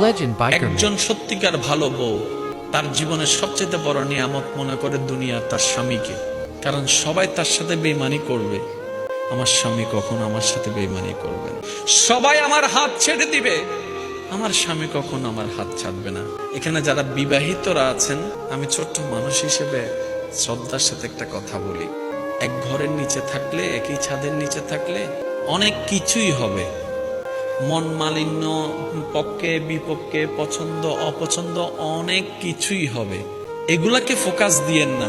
Legend Biker একজন সত্যিকার ভালো বউ তার জীবনের সবচেয়ে বড় নিয়ামত মনে করে দুনিয়ার তার স্বামীকে। কারণ সবাই তার সাথে বেঈমানি করবে, আমার স্বামী কখনো আমার সাথে বেঈমানি করবে না। সবাই আমার হাত ছেড়ে দিবে, আমার স্বামী কখনো আমার হাত ছাড়বে না। এখানে যারা বিবাহিতরা আছেন, আমি ছোট্ট মানুষ হিসেবে শ্রদ্ধার সাথে একটা কথা বলি। এক ঘরের নিচে থাকলে, একই ছাদের নিচে থাকলে অনেক কিছুই হবে। মন মালিন্য, পক্ষে বিপক্ষে, পছন্দ অপছন্দ অনেক কিছুই হবে। এগুলাকে ফোকাস দিয়েন না,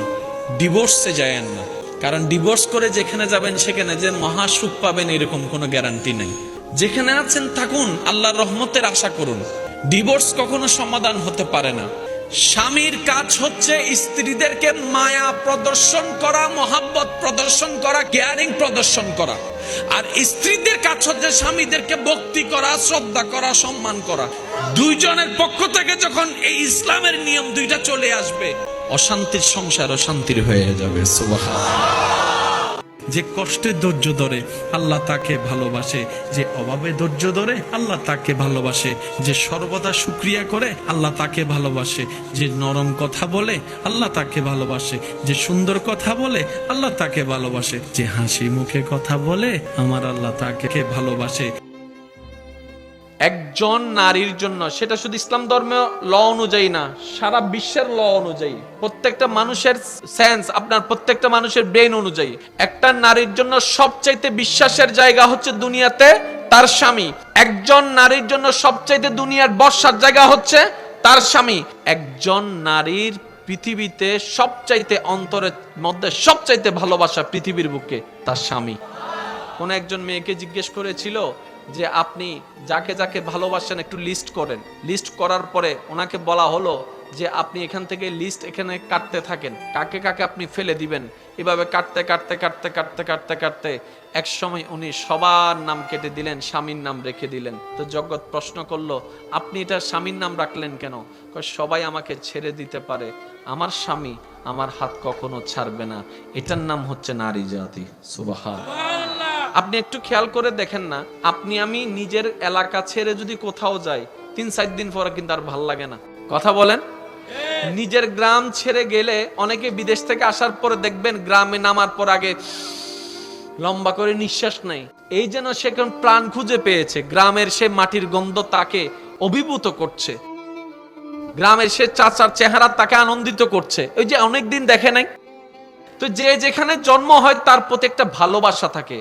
ডিভোর্সে যায়েন না। কারণ ডিভোর্স করে যেখানে যাবেন সেখানে যে মহাসুখ পাবেন এরকম কোনো গ্যারান্টি নেই। যেখানে আছেন থাকুন, আল্লাহর রহমতের আশা করুন। ডিভোর্স কখনো সমাধান হতে পারে না। স্বামীর কাজ হচ্ছে স্ত্রীদেরকে মায়া প্রদর্শন করা, মহাব্বত প্রদর্শন করা, কেয়ারিং প্রদর্শন করা। আর স্ত্রীদের কাজ হচ্ছে স্বামীদেরকে ভক্তি করা, শ্রদ্ধা করা, সম্মান করা। দুইজনের পক্ষ থেকে যখন এই ইসলামের নিয়ম দুইটা চলে আসবে, অশান্তির সংসার অশান্তির হয়ে যাবে। সুবহানাল্লাহ। যে কষ্টে ধৈর্য ধরে আল্লাহ তাকে ভালোবাসে, যে অভাবে ধৈর্য ধরে আল্লাহ তাকে ভালোবাসে, যে সর্বদা শুকরিয়া করে আল্লাহ তাকে ভালোবাসে, যে নরম কথা বলে আল্লাহ তাকে ভালোবাসে, যে সুন্দর কথা বলে আল্লাহ তাকে ভালোবাসে, যে হাসি মুখে কথা বলে আমার আল্লাহ তাকে ভালোবাসে। একজন নারীর জন্য, সেটা শুধু ইসলাম ধর্মীয় ল অনুযায়ী না, সারা বিশ্বের ল অনুযায়ী, প্রত্যেকটা মানুষের সেন্স, আপনার প্রত্যেকটা মানুষের ব্রেন অনুযায়ী, একটা নারীর জন্য সবচাইতে বিশ্বাসের জায়গা হচ্ছে দুনিয়াতে তার স্বামী। একজন নারীর জন্য সবচাইতে দুনিয়ার বর্ষার জায়গা হচ্ছে তার স্বামী। একজন নারীর পৃথিবীতে সবচাইতে অন্তরের মধ্যে সবচাইতে ভালোবাসা পৃথিবীর বুকে তার স্বামী। কোন একজন মেয়েকে জিজ্ঞেস করেছিল যে আপনি যাকে যাকে ভালোবাসেন একটু লিস্ট করেন। লিস্ট করার পরে ওনাকে বলা হলো যে আপনি এখান থেকে লিস্ট এখানে কাটতে থাকেন, কাকে কাকে আপনি ফেলে দিবেন। এভাবে কাটতে কাটতে কাটতে কাটতে কাটতে কাটতে এক সময় উনি সবার নাম কেটে দিলেন, স্বামীর নাম রেখে দিলেন। তো জগৎ প্রশ্ন করলো, আপনি এটা স্বামীর নাম রাখলেন কেন? সবাই আমাকে ছেড়ে দিতে পারে, আমার স্বামী আমার হাত কখনো ছাড়বে না। এটার নাম হচ্ছে নারী জাতি। সুবহানাল্লাহ। আপনি একটু খেয়াল করে দেখেন না, আপনি আমি নিজের এলাকা ছেড়ে যদি কোথাও যাই, 3-4 দিন পরে কিন্তু আর ভাল লাগে না। কথা বলেন। নিজের গ্রাম ছেড়ে গেলে, অনেকে বিদেশ থেকে আসার পরে দেখবেন গ্রামে নামার পর আগে লম্বা করে নিঃশ্বাস নেই, এই যেন সে কোন প্রাণ খুঁজে পেয়েছে। গ্রামের সে মাটির গন্ধ তাকে অভিভূত করছে, গ্রামের সে চাচার চেহারা তাকে আনন্দিত করছে। ওই যে অনেকদিন দেখে নাই। তো যে যেখানে জন্ম হয় তার প্রতি একটা ভালোবাসা থাকে।